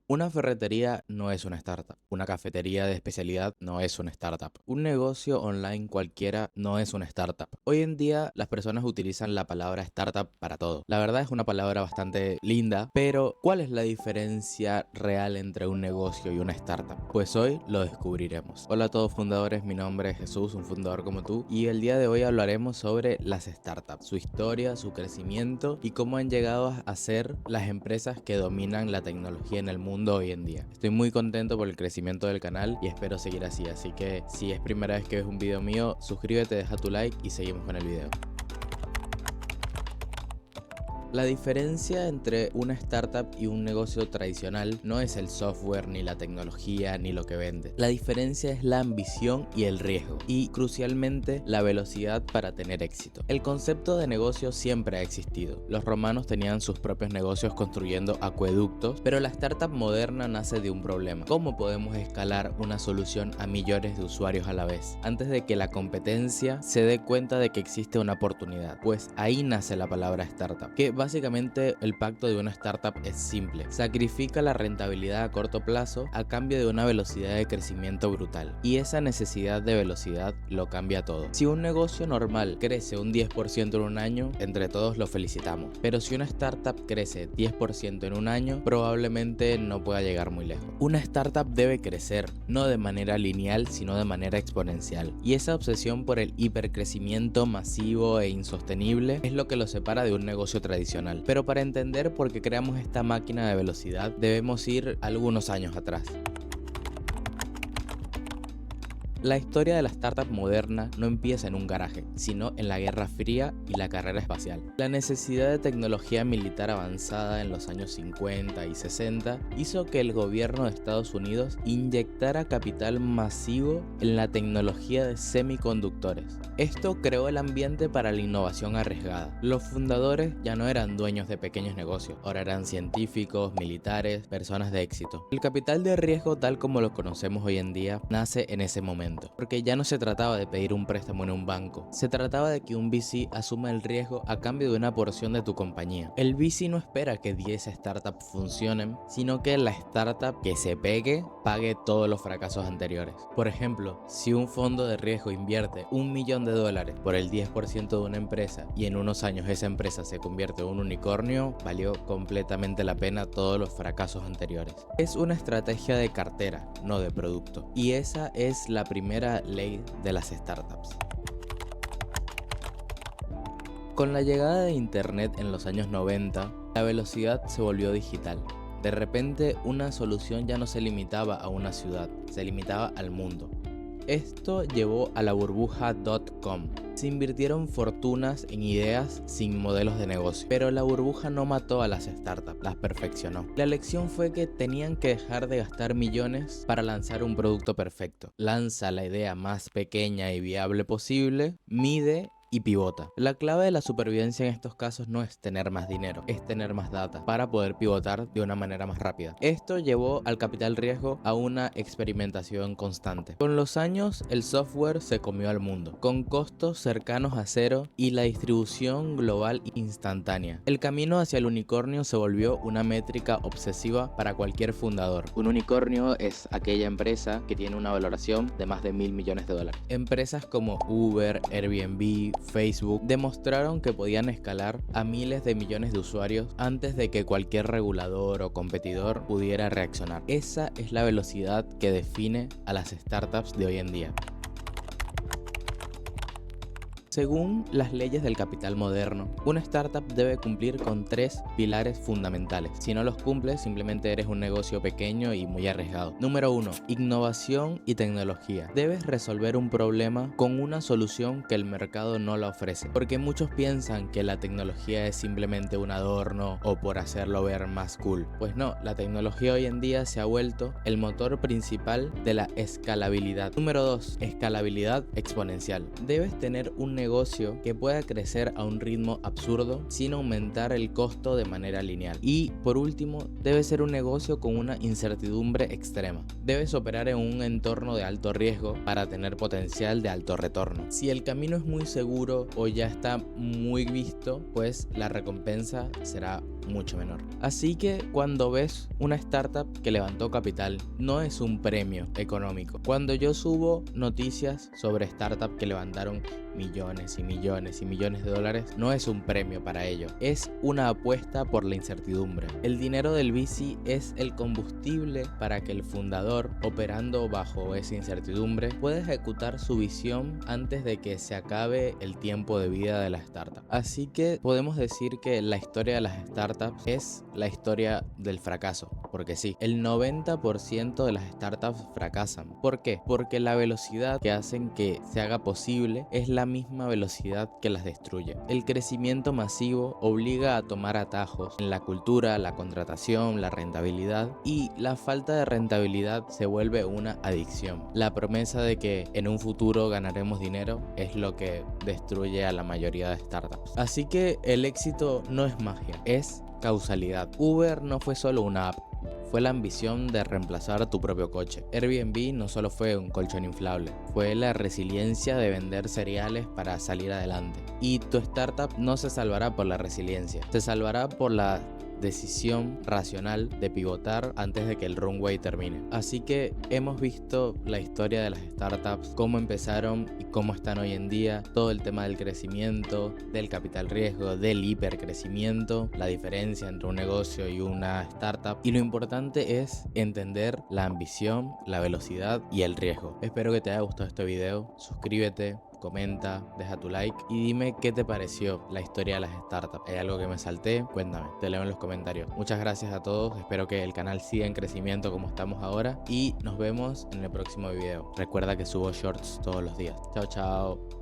Una ferretería no es una startup. Una cafetería de especialidad no es una startup. Un negocio online cualquiera no es una startup. Hoy en día las personas utilizan la palabra startup para todo. La verdad es una palabra bastante linda, pero ¿cuál es la diferencia real entre un negocio y una startup? Pues hoy lo descubriremos. Hola a todos fundadores, mi nombre es Jesús, un fundador como tú, y el día de hoy hablaremos sobre las startups, su historia, su crecimiento y cómo han llegado a ser las empresas que dominan la tecnología en el mundo hoy en día. Estoy muy contento por el crecimiento del canal y espero seguir así que si es primera vez que ves un video mío, suscríbete, deja tu like y seguimos con el video. La diferencia entre una startup y un negocio tradicional no es el software, ni la tecnología, ni lo que vende. La diferencia es la ambición y el riesgo, y crucialmente la velocidad para tener éxito. El concepto de negocio siempre ha existido. Los romanos tenían sus propios negocios construyendo acueductos, pero la startup moderna nace de un problema. ¿Cómo podemos escalar una solución a millones de usuarios a la vez, antes de que la competencia se dé cuenta de que existe una oportunidad? Pues ahí nace la palabra startup, que básicamente el pacto de una startup es simple. Sacrifica la rentabilidad a corto plazo a cambio de una velocidad de crecimiento brutal. Y esa necesidad de velocidad lo cambia todo. Si un negocio normal crece un 10% en un año, entre todos lo felicitamos. Pero si una startup crece 10% en un año, probablemente no pueda llegar muy lejos. Una startup debe crecer, no de manera lineal, sino de manera exponencial. Y esa obsesión por el hipercrecimiento masivo e insostenible es lo que lo separa de un negocio tradicional. Pero para entender por qué creamos esta máquina de velocidad, debemos ir algunos años atrás. La historia de la startup moderna no empieza en un garaje, sino en la Guerra Fría y la carrera espacial. La necesidad de tecnología militar avanzada en los años 50 y 60 hizo que el gobierno de Estados Unidos inyectara capital masivo en la tecnología de semiconductores. Esto creó el ambiente para la innovación arriesgada. Los fundadores ya no eran dueños de pequeños negocios, ahora eran científicos, militares, personas de éxito. El capital de riesgo, tal como lo conocemos hoy en día, nace en ese momento. Porque ya no se trataba de pedir un préstamo en un banco, se trataba de que un VC asuma el riesgo a cambio de una porción de tu compañía. El VC no espera que 10 startups funcionen, sino que la startup que se pegue pague todos los fracasos anteriores. Por ejemplo, si un fondo de riesgo invierte $1 millón por el 10% de una empresa y en unos años esa empresa se convierte en un unicornio, valió completamente la pena todos los fracasos anteriores. Es una estrategia de cartera, no de producto. Y esa es la primera ley de las startups. Con la llegada de internet en los años 90, la velocidad se volvió digital. De repente, una solución ya no se limitaba a una ciudad, se limitaba al mundo. Esto llevó a la burbuja .com. Se invirtieron fortunas en ideas sin modelos de negocio, pero la burbuja no mató a las startups, las perfeccionó. La lección fue que tenían que dejar de gastar millones para lanzar un producto perfecto. Lanza la idea más pequeña y viable posible, mide y pivota. La clave de la supervivencia en estos casos no es tener más dinero, es tener más data para poder pivotar de una manera más rápida. Esto llevó al capital riesgo a una experimentación constante. Con los años, el software se comió al mundo, con costos cercanos a cero y la distribución global instantánea. El camino hacia el unicornio se volvió una métrica obsesiva para cualquier fundador. Un unicornio es aquella empresa que tiene una valoración de más de $1.000 millones. Empresas como Uber, Airbnb, Facebook demostraron que podían escalar a miles de millones de usuarios antes de que cualquier regulador o competidor pudiera reaccionar. Esa es la velocidad que define a las startups de hoy en día. Según las leyes del capital moderno, una startup debe cumplir con 3 pilares fundamentales. Si no los cumples, simplemente eres un negocio pequeño y muy arriesgado. Número 1. Innovación y tecnología. Debes resolver un problema con una solución que el mercado no la ofrece. Porque muchos piensan que la tecnología es simplemente un adorno o por hacerlo ver más cool. Pues no, la tecnología hoy en día se ha vuelto el motor principal de la escalabilidad. Número 2. Escalabilidad exponencial. Debes tener un negocio negocio que pueda crecer a un ritmo absurdo sin aumentar el costo de manera lineal. Y por último, debe ser un negocio con una incertidumbre extrema. Debes operar en un entorno de alto riesgo para tener potencial de alto retorno. Si el camino es muy seguro o ya está muy visto, pues la recompensa será mucho menor. Así que cuando ves una startup que levantó capital, no es un premio económico. Cuando yo subo noticias sobre startups que levantaron millones y millones y millones de dólares, no es un premio para ello, es una apuesta por la incertidumbre. El dinero del VC es el combustible para que el fundador, operando bajo esa incertidumbre, pueda ejecutar su visión antes de que se acabe el tiempo de vida de la startup. Así que podemos decir que la historia de las startups es la historia del fracaso, porque sí, el 90% de las startups fracasan. ¿Por qué? Porque la velocidad que hacen que se haga posible es la misma velocidad que las destruye. El crecimiento masivo obliga a tomar atajos en la cultura, la contratación, la rentabilidad, y la falta de rentabilidad se vuelve una adicción. La promesa de que en un futuro ganaremos dinero es lo que destruye a la mayoría de startups. Así que el éxito no es magia, es causalidad. Uber no fue solo una app, fue la ambición de reemplazar a tu propio coche. Airbnb no solo fue un colchón inflable, fue la resiliencia de vender cereales para salir adelante. Y tu startup no se salvará por la resiliencia, se salvará por la decisión racional de pivotar antes de que el runway termine. Así que hemos visto la historia de las startups, cómo empezaron y cómo están hoy en día, todo el tema del crecimiento, del capital riesgo, del hipercrecimiento, la diferencia entre un negocio y una startup, y lo importante es entender la ambición, la velocidad y el riesgo. Espero que te haya gustado este video, suscríbete, comenta, deja tu like y dime qué te pareció la historia de las startups. ¿Hay algo que me salté? Cuéntame, te leo en los comentarios. Muchas gracias a todos, espero que el canal siga en crecimiento como estamos ahora y nos vemos en el próximo video. Recuerda que subo shorts todos los días. Chao, chao.